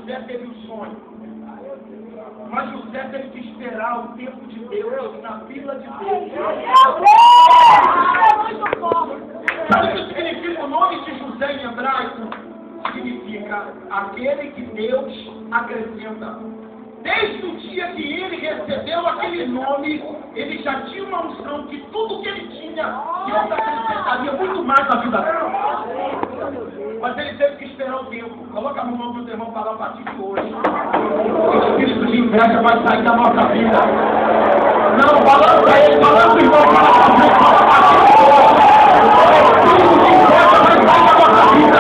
José teve um sonho. Mas José teve que esperar o tempo de Deus na fila de Deus. Sabe o que significa o nome de José em hebraico? Significa aquele que Deus acrescenta. Desde o dia que ele recebeu aquele nome, ele já tinha uma unção que tudo que ele tinha, Deus acrescentaria muito mais na vida dele. Mas ele teve que esperar o tempo. Coloca a mão do irmão para a partir de hoje. O espírito de inveja vai sair da nossa vida. Não, balança ele, balança o irmão para a partir de hoje. O espírito de inveja vai sair da nossa vida.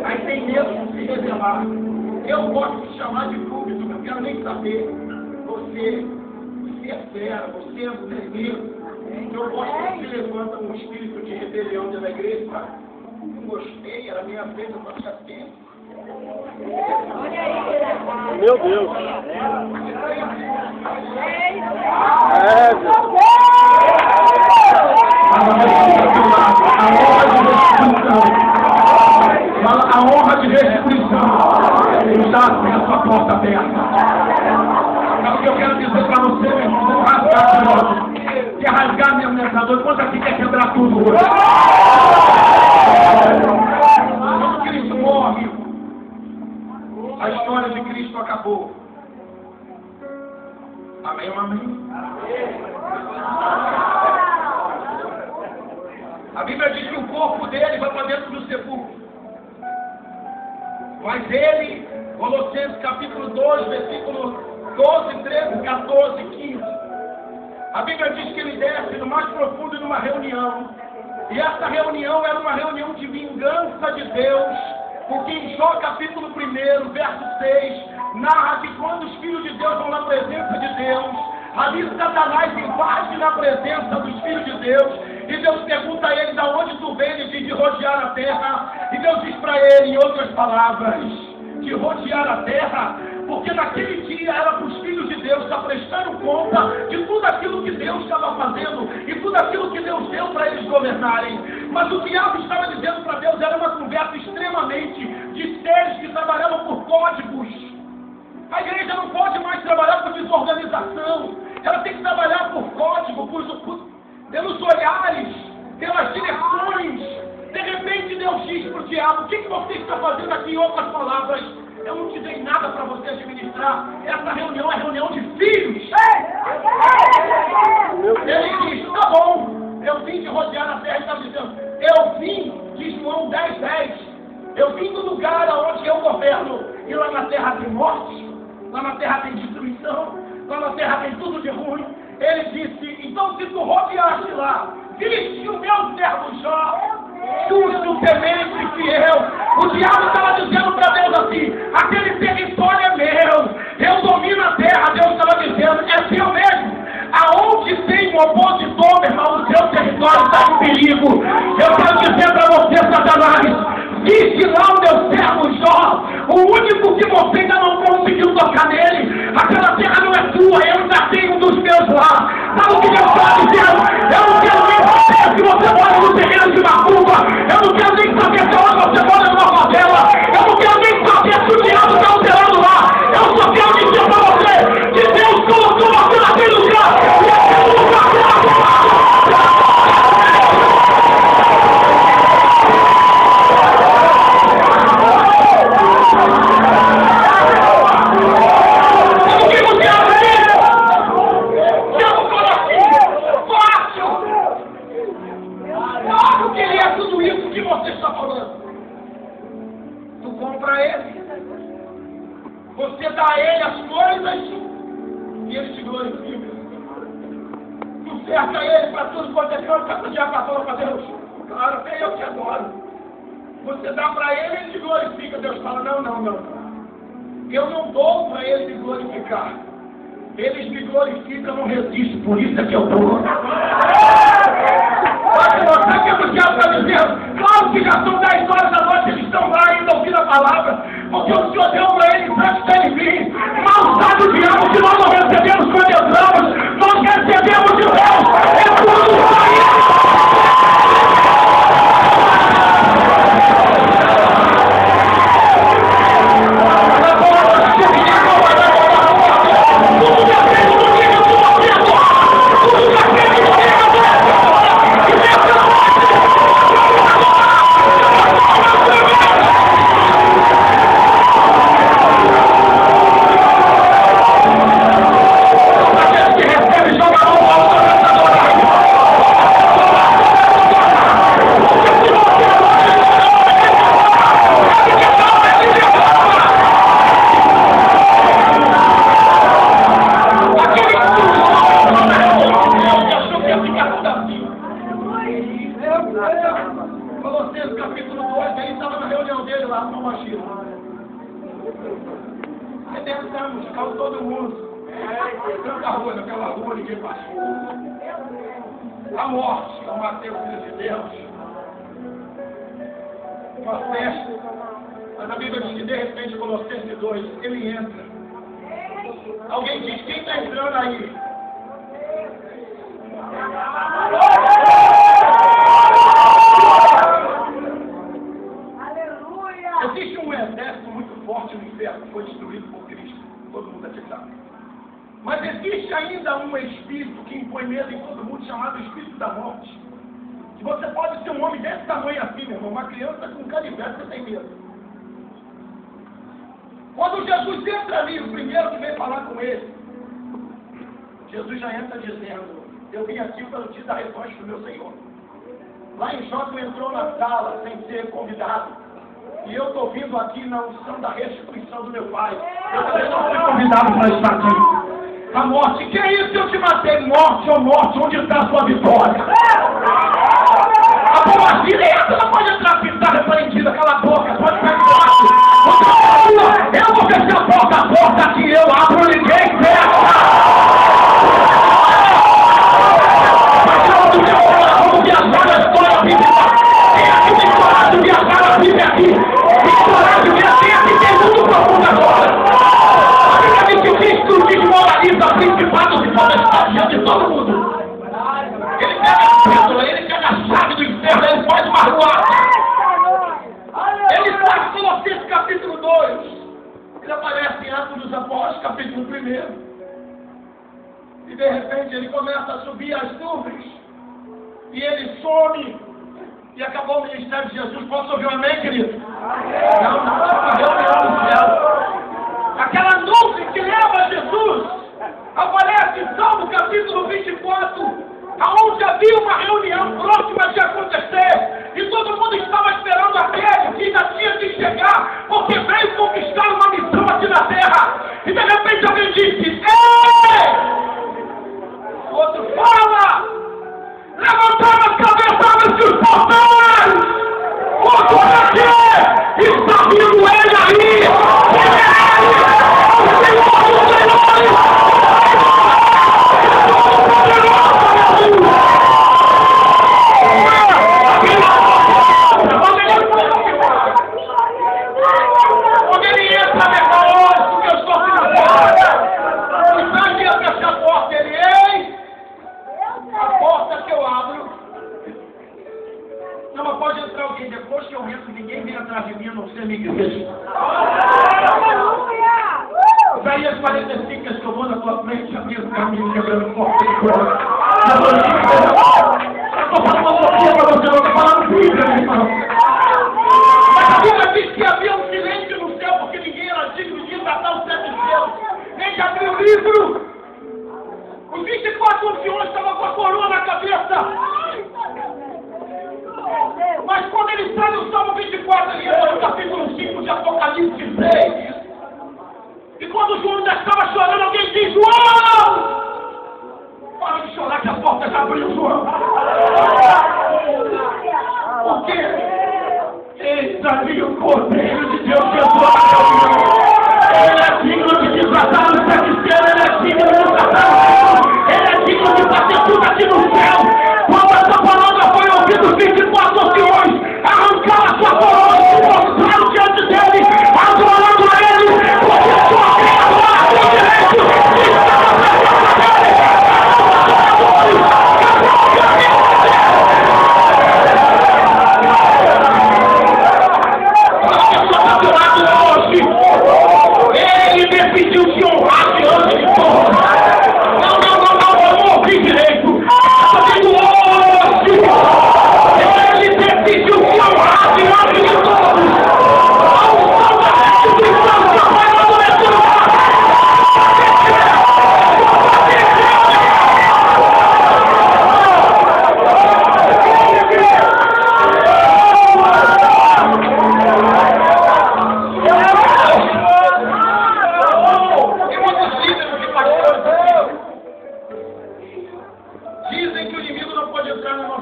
Aí tem medo de se revelar. Eu gosto de chamar de público, não quero nem saber. Você é fera, você é tremendo. Eu gosto que se levanta um espírito de rebelião dentro da igreja e fala, não gostei, era minha vez, eu não tinha tempo. Meu Deus! A honra de restituição está acesso à porta aberta. É o que eu quero dizer para você, meu irmão. Vamos rasgar, quer rasgar meu mensador? Quanto aqui quer quebrar tudo hoje? Quando Cristo morre, a história de Cristo acabou. Amém ou amém? A Bíblia diz que o corpo dele vai para dentro do sepulcro. Mas ele, Colossenses capítulo 2, versículo 12, 13, 14, 15. A Bíblia diz que ele desce no mais profundo de uma reunião. E essa reunião era uma reunião de vingança de Deus. Porque em Jó capítulo 1, verso 6, narra que quando os filhos de Deus vão na presença de Deus, ali Satanás invade na presença dos filhos de Deus. E Deus pergunta a ele de onde tu vem, ele diz de rodear a terra. E Deus diz para ele, em outras palavras, de rodear a terra, porque naquele dia era para os filhos de Deus estar prestando conta de tudo aquilo que Deus estava fazendo e tudo aquilo que Deus deu para eles governarem. Mas o diabo estava dizendo para Deus, era uma conversa extremamente de seres que trabalhavam por códigos. A igreja não pode mais trabalhar por desorganização, ela tem que trabalhar por código, pelos olhares, pelas direções. De repente Deus diz para o diabo, o que você está fazendo aqui? Em outras palavras, eu não te dei nada para você administrar. Essa reunião é reunião de filhos. Ele diz, tá bom, eu vim de rodear a terra. Ele está dizendo, eu vim, diz João 10:10, eu vim do lugar onde eu governo. E lá na terra tem morte, lá na terra tem destruição, lá na terra tem tudo de ruim. Ele disse, então se tu rodeaste lá, viste o meu servo Jó, justo, temente e fiel. O diabo estava dizendo para Deus assim, aquele território é meu, eu domino a terra. Deus estava dizendo, é seu mesmo. Aonde tem um opositor, meu irmão, o seu território está em perigo. Eu quero dizer para você, Satanás, viste lá o meu servo Jó, o único que você ainda não conseguiu tocar nele. Aquela terra não é tua, eu ainda tenho um dos meus lá. Sabe o que Deus está dizendo? Eu não quero nem saber se você mora no terreno de Macumba. Eu não quero nem saber se você mora numa favela. Eu não quero nem saber se o diabo está operando lá. Eu só quero dizer para você que Deus colocou você naquele lugar te glorifica. Tu cerca ele para tudo quanto é canto, para o diabo para Deus. Claro, até eu te adoro. Você dá para ele e ele te glorifica. Deus fala, não. Eu não dou para ele me glorificar. Eles me glorificam, eu não resisto. Por isso é que eu dou. Mas você que o diabo está dizendo, claro que já são 10 horas da noite, eles estão lá ainda ouvindo a palavra, porque o Senhor deu para eles antes dele vir. Mal sabe o diabo que nós não recebemos quando entramos, nós recebemos de Deus. É tudo para ele. Colossenses capítulo 2, ele estava na reunião dele lá com o Machiro. Arrebentamos, caiu todo mundo. Tanta rua, naquela rua ninguém passou. A morte, o Mateus, filho de Deus. Uma festa. Mas a Bíblia diz que de repente, Colossenses 2, ele entra. Alguém diz, quem está entrando aí? Existe um exército muito forte no inferno, que foi destruído por Cristo. Todo mundo aqui sabe. Mas existe ainda um espírito que impõe medo em todo mundo, chamado espírito da morte. Que você pode ser um homem desse tamanho assim, meu irmão. Uma criança com canivete, você tem medo. Quando Jesus entra ali, o primeiro que vem falar com ele, Jesus já entra dizendo, eu vim aqui para te dar resposta do meu Senhor. Lá em Jó, tu entrou na sala sem ser convidado. E eu estou vindo aqui na unção da restituição do meu Pai. Eu também não fui convidado para estar aqui. A morte, que é isso que eu te matei? Morte, ou morte, onde está a sua vitória? A bomba direita não pode entrar aqui, está repreendida, cala a boca, pode ficar embaixo. Eu vou fechar a porta que eu abro, ninguém fecha. Vamos viajar na história bíblica. Tem aqui tem coragem de viajar na Bíblia aqui. Tem coragem de viajar, tem aqui, tem muito profundo agora. A Bíblia diz que Cristo desmoraliza principados e potestades diante de todo mundo. Ele pega a pérola, ele pega a chave do inferno, ele faz uma ruada. Ele está em Colossenses capítulo 2. Ele aparece em Atos dos Apóstolos, capítulo 1. E de repente ele começa a subir as nuvens. E ele some. E acabou o ministério de Jesus. Posso ouvir um amém, querido? Não, reunião do céu. Aquela nuvem que leva Jesus aparece em Salmo capítulo 24, aonde havia uma reunião próxima de acontecer. E todo mundo estava esperando aquele que ainda tinha de chegar, porque veio conquistar uma missão aqui na terra. E de repente alguém disse, ei! O outro fala! Levantaram as cabeças dos portões! O poder está vindo ele aí! O Senhor dos Senhores! Quando ele entra, meu irmão, porque eu estou aqui na porta. O sangue ia fechar a porta, ele, ei! A porta que eu abro. Não, mas pode entrar alguém. Depois que eu entro, ninguém vem atrás de mim, a não ser minha igreja. Isaías 45, que eu vou na tua frente, abrindo o caminho, quebrando porta de coisa. Eu estou falando uma coisa para você, não estou falando Bíblia, meu irmão. Mas a Bíblia diz que havia um silêncio no céu, porque ninguém era digno de tratar os 7 selos, nem de abrir o livro. Os 24 anciões estavam com a coroa na cabeça. Mas quando ele sai no Salmo 24, ele entra no capítulo 5 de Apocalipse 6. E quando João ainda estava chorando, alguém diz, João!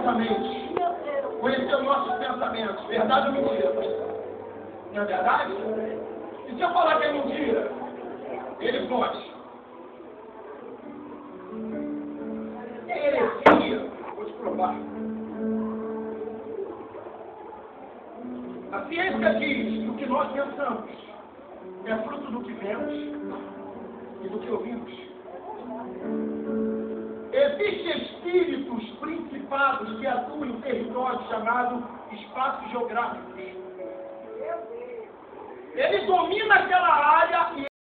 nossa mente, conhecer os nossos pensamentos, verdade ou mentira? Não é verdade? E se eu falar que é mentira, ele pode. É heresia, vou te provar. A ciência diz que o que nós pensamos é fruto do que vemos e do que ouvimos. Existem espíritos principados que atuam em territórios chamados espaços geográficos. Ele domina aquela área e